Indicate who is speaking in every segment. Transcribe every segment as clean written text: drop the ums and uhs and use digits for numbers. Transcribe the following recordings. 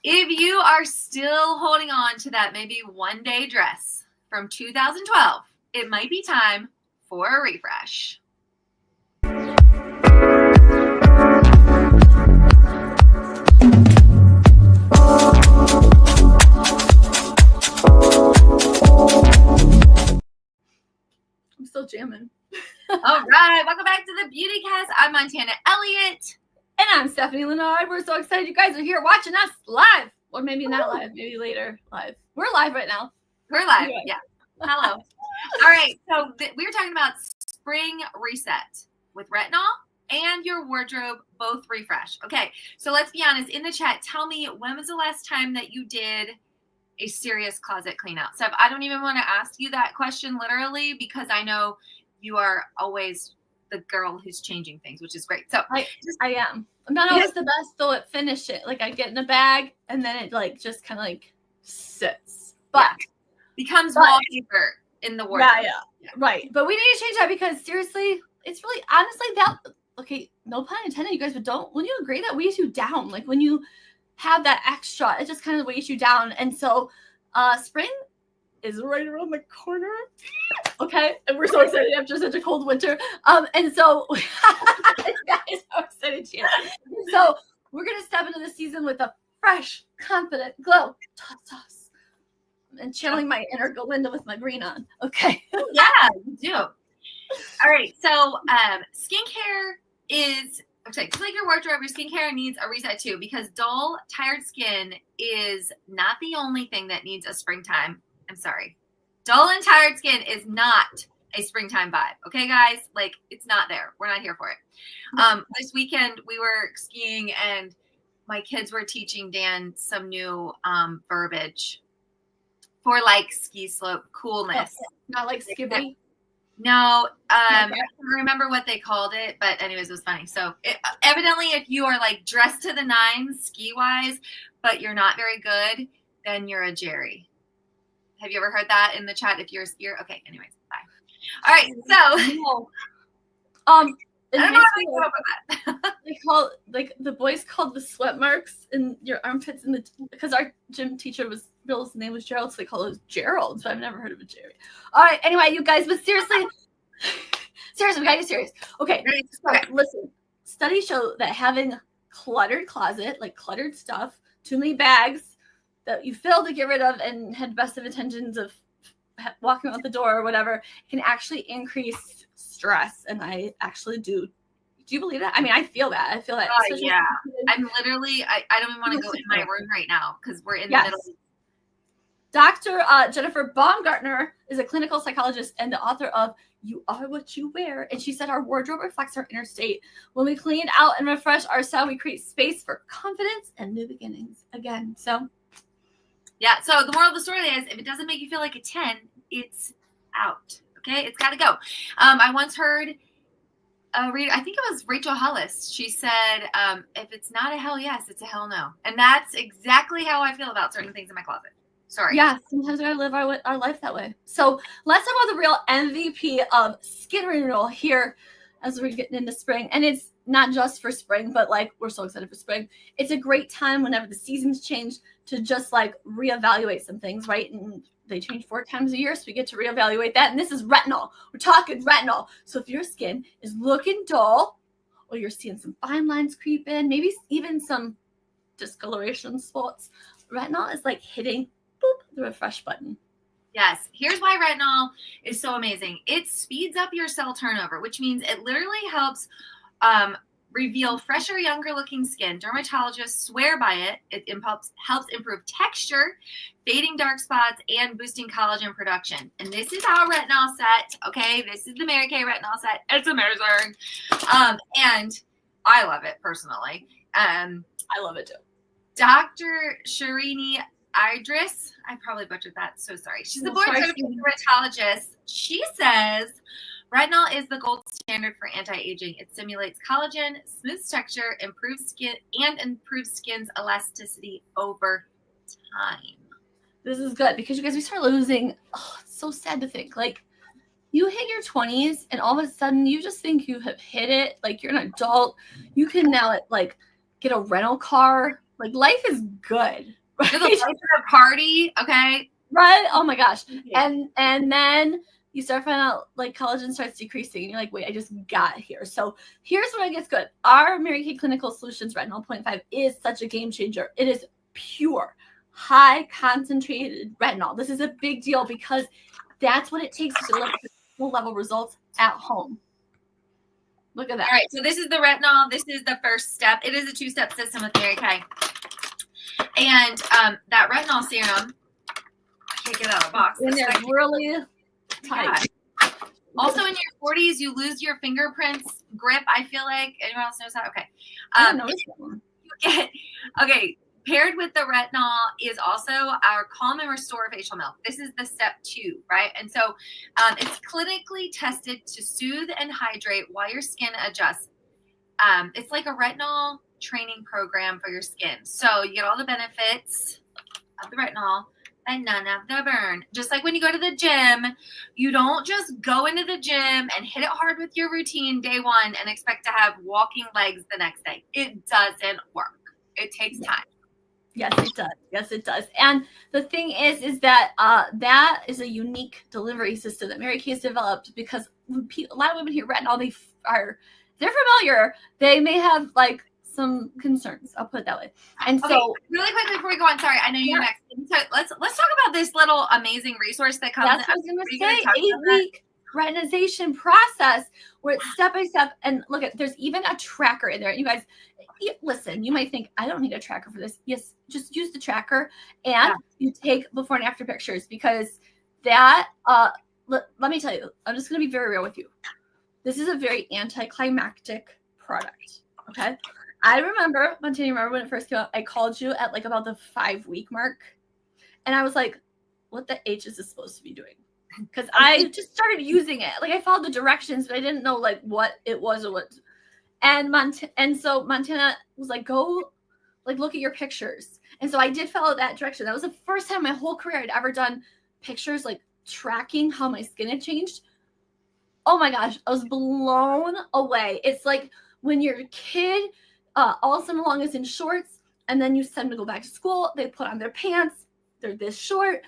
Speaker 1: If you are still holding on to that maybe one-day dress from 2012, it might be time for a refresh.
Speaker 2: I'm still jamming.
Speaker 1: All right, welcome back to the Beauty Cast. I'm Montana Elliott.
Speaker 2: And I'm Stephanie Lennard. We're so excited you guys are here watching us live. Or maybe not live, maybe later live. We're live right now.
Speaker 1: We're live, yeah. Hello. All right, so we were talking about spring reset with Retinol and your wardrobe both refresh. Okay, so let's be honest. In the chat, tell me, when was the last time that you did a serious closet clean out? So I don't even want to ask you that question literally, because I know you are always the girl who's changing things, which is great. So
Speaker 2: I am. I'm not always the best though at finish it. Like I get in a bag and then it like just kind of like sits. But
Speaker 1: becomes wallpaper in the wardrobe.
Speaker 2: Yeah. Right. But we need to change that because seriously, it's really honestly that okay, no pun intended, you guys, but when you agree that weighs you down, like when you have that extra, it just kind of weighs you down. And so spring is right around the corner. Okay. And we're so excited after such a cold winter. And so guys are excited. So we're gonna step into the season with a fresh, confident glow. Toss. And channeling my inner Galinda with my green on. Okay.
Speaker 1: Yeah, you do. All right. So skincare is okay, just like your wardrobe, your skincare needs a reset too, because dull, tired skin is not the only thing that needs a springtime. I'm sorry. Dull and tired skin is not a springtime vibe. Okay, guys? Like, it's not there. We're not here for it. This weekend, we were skiing, and my kids were teaching Dan some new verbiage for, like, ski slope coolness.
Speaker 2: Not like skibby?
Speaker 1: No. I don't remember what they called it, but anyways, it was funny. So, evidently, if you are, like, dressed to the nines ski-wise, but you're not very good, then you're a Jerry. Have you ever heard that in the chat? If you're a skier? Okay, anyways, bye. All right, so.
Speaker 2: I don't
Speaker 1: know how they come up with that.
Speaker 2: They call, like, the boys called the sweat marks in your armpits because our gym teacher Bill's name was Gerald, so they call it Gerald, so I've never heard of a Jerry. All right, anyway, you guys, but seriously, we gotta get serious. Okay, listen, studies show that having cluttered closet, like cluttered stuff, too many bags, that you failed to get rid of and had best of intentions of walking out the door or whatever, can actually increase stress. And I actually do. Do you believe that? I mean, I feel that.
Speaker 1: Yeah. I'm literally, I don't even want to go in my room right now because we're in the middle.
Speaker 2: Dr. Jennifer Baumgartner is a clinical psychologist and the author of You Are What You Wear. And she said our wardrobe reflects our inner state. When we clean out and refresh ourselves, we create space for confidence and new beginnings again. So
Speaker 1: yeah, so the moral of the story is if it doesn't make you feel like a 10, it's out. Okay, it's got to go. I once heard a reader, I think it was Rachel Hollis. She said, if it's not a hell yes, it's a hell no. And that's exactly how I feel about certain things in my closet. Sorry.
Speaker 2: Yeah, sometimes we gotta live our life that way. So let's talk about the real MVP of skin renewal here as we're getting into spring. And it's not just for spring, but like we're so excited for spring. It's a great time whenever the seasons change to just like reevaluate some things, right? And they change 4 times a year, so we get to reevaluate that. And this is retinol. We're talking retinol. So if your skin is looking dull, or you're seeing some fine lines creep in, maybe even some discoloration spots, retinol is like hitting the refresh button.
Speaker 1: Yes. Here's why retinol is so amazing. It speeds up your cell turnover, which means it literally helps reveal fresher, younger looking skin. Dermatologists swear by it. It helps improve texture, fading dark spots, and boosting collagen production. And this is our retinol set. Okay. This is the Mary Kay retinol set. It's amazing. And I love it personally.
Speaker 2: I love it too.
Speaker 1: Dr. Shirini Idris, I probably butchered that. So sorry. She's a board-certified dermatologist. She says retinol is the gold standard for anti-aging. It stimulates collagen, smooths texture, improves skin's elasticity over time.
Speaker 2: This is good because you guys, we start losing. Oh, it's so sad to think. Like you hit your 20s and all of a sudden you just think you have hit it. Like you're an adult. You can now like get a rental car, Like life is good.
Speaker 1: Right? The life of a party, okay?
Speaker 2: Right? Oh my gosh. And then you start finding out like collagen starts decreasing and you're like, wait, I just got here. So here's when it gets good. Our Mary Kay Clinical Solutions Retinol 0.5 is such a game changer. It is pure, high concentrated retinol. This is a big deal because that's what it takes to deliver full level results at home. Look at that.
Speaker 1: All right, so this is the retinol. This is the first step. It is a 2-step system with Mary Kay. And that retinol serum, I can't get it out of the box.
Speaker 2: And they're really tight.
Speaker 1: Also, in your 40s, you lose your fingerprints grip. I feel like anyone else knows that? Okay.
Speaker 2: I didn't notice that one.
Speaker 1: Okay. Paired with the retinol is also our Calm and Restore facial milk. This is the step 2, right? And so it's clinically tested to soothe and hydrate while your skin adjusts. It's like a retinol training program for your skin. So you get all the benefits of the retinol and none of the burn. Just like when you go to the gym, you don't just go into the gym and hit it hard with your routine day 1 and expect to have walking legs the next day. It doesn't work. It takes time.
Speaker 2: Yes, it does. Yes, it does. And the thing is that that is a unique delivery system that Mary Kay has developed because a lot of women hear retinol, they're familiar. They may have like some concerns. I'll put it that way. And
Speaker 1: okay,
Speaker 2: so,
Speaker 1: really quickly before we go on, sorry, I know you're next. So let's talk about this little amazing resource that comes.
Speaker 2: That's what I was going to say. 8-week retinization process where it's step by step. And look at, there's even a tracker in there. You guys, listen, you might think I don't need a tracker for this. Yes, just use the tracker and you take before and after pictures because that. Let me tell you, I'm just going to be very real with you. This is a very anticlimactic product. Okay. I remember, Montana, when it first came out, I called you at like about the 5-week mark. And I was like, what the H is this supposed to be doing? Because I just started using it. Like I followed the directions, but I didn't know like what it was or what. And so Montana was like, go like look at your pictures. And so I did follow that direction. That was the first time in my whole career I'd ever done pictures like tracking how my skin had changed. Oh my gosh, I was blown away. It's like when your kid all summer long is in shorts and then you send them to go back to school, they put on their pants, they're this short,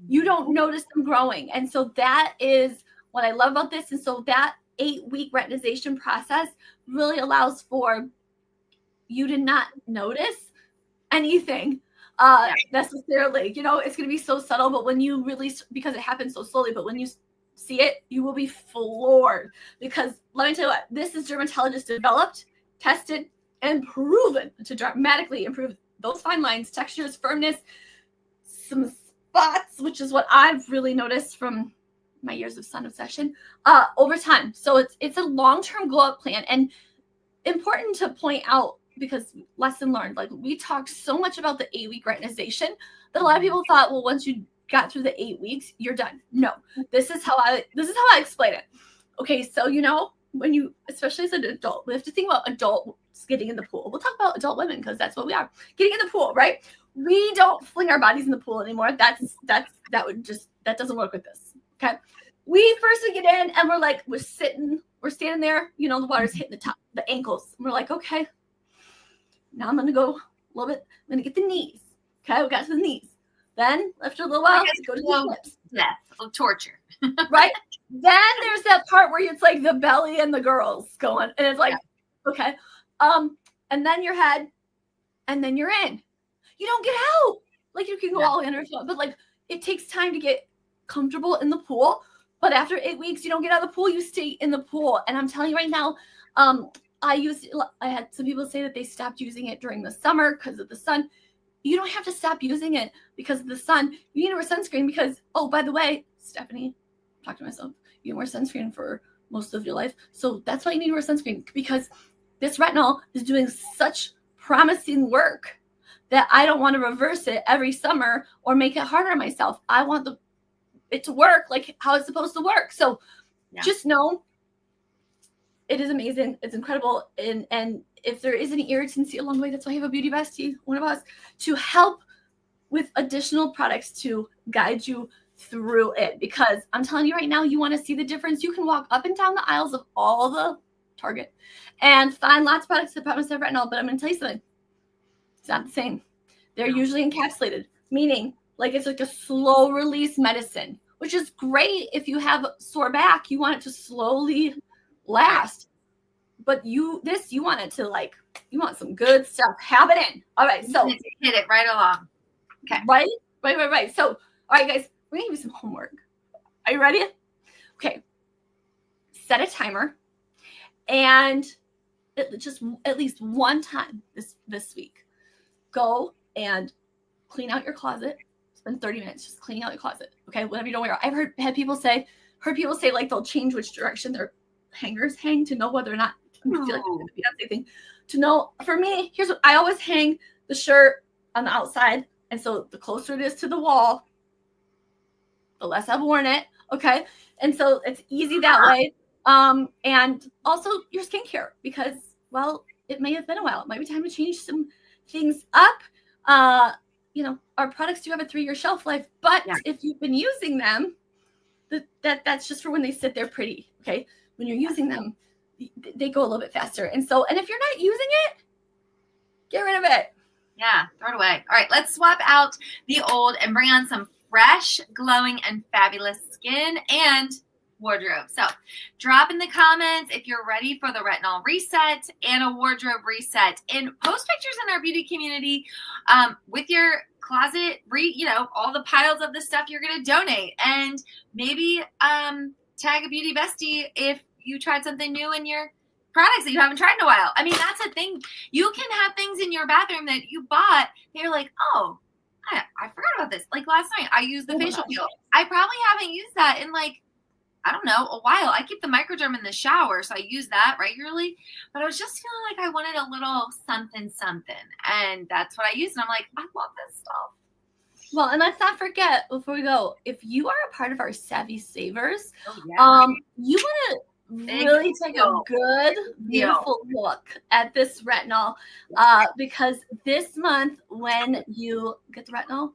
Speaker 2: you don't notice them growing. And so that is what I love about this. And so that 8-week retinization process really allows for you to not notice anything necessarily. You know, it's going to be so subtle, but when you really, because it happens so slowly, but when you see it, you will be floored because let me tell you what, this is dermatologist developed, tested, and proven to dramatically improve those fine lines, textures, firmness, some spots, which is what I've really noticed from my years of sun obsession over time. So it's a long-term glow up plan, and important to point out because lesson learned, like we talked so much about the 8-week retinization that a lot of people thought, well, once you got through the 8 weeks, you're done. No, this is how I explain it. Okay, so you know, when you, especially as an adult, we have to think about adults getting in the pool. We'll talk about adult women because that's what we are. Getting in the pool, right? We don't fling our bodies in the pool anymore. That doesn't work with this. Okay. We first get in and we're standing there, you know, the water's hitting the top, the ankles. And we're like, okay, now I'm gonna go a little bit, I'm gonna get the knees. Okay, we got to the knees. Then after a little while, go to the hips.
Speaker 1: Death of torture.
Speaker 2: Right? Then there's that part where it's like the belly and the girls going, and it's like, okay. And then your head, and then you're in. You don't get out. Like you can go all in or something, but like it takes time to get comfortable in the pool. But after 8 weeks, you don't get out of the pool, you stay in the pool. And I'm telling you right now, I had some people say that they stopped using it during the summer because of the sun. You don't have to stop using it because of the sun. You need to wear sunscreen because, oh, by the way, Stephanie, talk to myself. You can wear sunscreen for most of your life. So that's why you need to wear sunscreen because this retinol is doing such promising work that I don't want to reverse it every summer or make it harder on myself. I want it to work like how it's supposed to work. So just know it is amazing. It's incredible. And if there is any irritancy along the way, that's why I have a beauty bestie, one of us, to help with additional products to guide you through it. Because I'm telling you right now, you want to see the difference. You can walk up and down the aisles of all the Target and find lots of products that promise to have retinol. But I'm going to tell you something. It's not the same. They're usually encapsulated, meaning like it's like a slow release medicine, which is great if you have sore back. You want it to slowly last. But you want it to like, you want some good stuff happening. All right, so
Speaker 1: hit it right along. Okay.
Speaker 2: Right. So, all right, guys, we're gonna give you some homework. Are you ready? Okay. Set a timer, and just at least one time this week, go and clean out your closet. Spend 30 minutes just cleaning out your closet. Okay, whatever you don't wear. I've heard people say like they'll change which direction their hangers hang to know whether or not. I feel like it's a Beyonce thing. To know, for me, here's what I always hang the shirt on the outside, and so the closer it is to the wall, the less I've worn it. Okay, and so it's easy that way. And also your skincare, because well, it may have been a while. It might be time to change some things up. Our products do have a 3-year shelf life, but if you've been using them, that's just for when they sit there pretty. Okay, when you're using them, they go a little bit faster. And if you're not using it, get rid of it.
Speaker 1: Yeah, throw it away. All right, let's swap out the old and bring on some fresh, glowing, and fabulous skin and wardrobe. So drop in the comments if you're ready for the retinol reset and a wardrobe reset, and post pictures in our beauty community with your closet, all the piles of the stuff you're going to donate, and maybe tag a beauty bestie if you tried something new in your products that you haven't tried in a while. I mean, that's a thing. You can have things in your bathroom that you bought that you're like, oh, I forgot about this. Like last night, I used the facial peel. I probably haven't used that in I don't know, a while. I keep the microderm in the shower, so I use that regularly. But I was just feeling like I wanted a little something, and that's what I used. And I'm like, I love this stuff.
Speaker 2: Well, and let's not forget before we go, if you are a part of our Savvy Savers, you want to really take a good, beautiful look at this retinol, because this month when you get the retinol,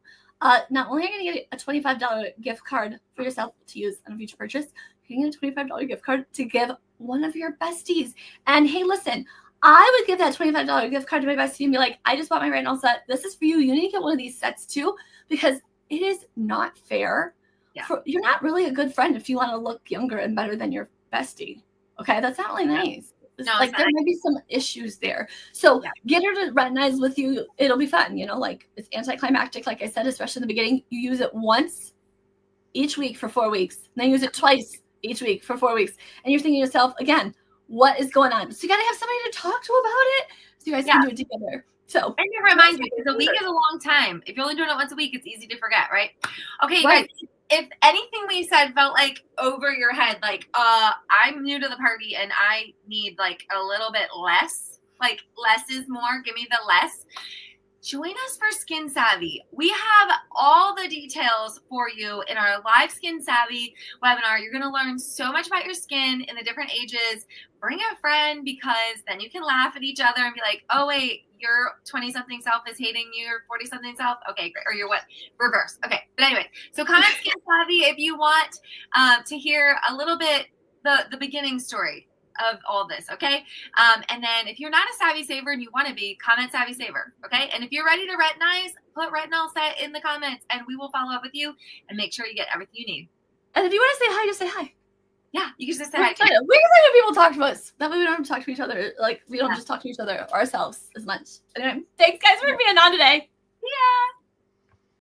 Speaker 2: not only are you going to get a $25 gift card for yourself to use on a future purchase, you're going to get a $25 gift card to give one of your besties. And hey, listen, I would give that $25 gift card to my bestie and be like, I just bought my retinol set. This is for you. You need to get one of these sets too, because it is not fair. Yeah. You're not really a good friend if you want to look younger and better than your bestie. Okay, that's not really nice. No, there might be some issues there. So get her to retinize with you. It'll be fun. It's anticlimactic, like I said, especially in the beginning. You use it once each week for 4 weeks. Then use it twice each week for 4 weeks. And you're thinking to yourself, again, what is going on? So you got to have somebody to talk to about it so you guys can do it together. So
Speaker 1: and to remind you, because a week is a long time. If you're only doing it once a week, it's easy to forget, right? Okay, you guys. If anything we said felt like over your head, I'm new to the party and I need a little bit less, less is more, give me the less. Join us for Skin Savvy. We have all the details for you in our live Skin Savvy webinar. You're going to learn so much about your skin in the different ages. Bring a friend, because then you can laugh at each other and be like, oh, wait, your 20-something self is hating your 40-something self. Okay, great. Or your what? Reverse. Okay. But anyway, so comment Skin Savvy if you want to hear a little bit the beginning story of all this, okay? And then if you're not a Savvy Saver and you want to be, comment Savvy Saver, okay? And if you're ready to retinize, put retinol set in the comments and we will follow up with you and make sure you get everything you need.
Speaker 2: And if you want to say hi, just say hi.
Speaker 1: Yeah, you can just say hi.
Speaker 2: We can say when people talk to us. That way we don't have to talk to each other. We don't just talk to each other ourselves as much. Anyway, thanks guys for being on today.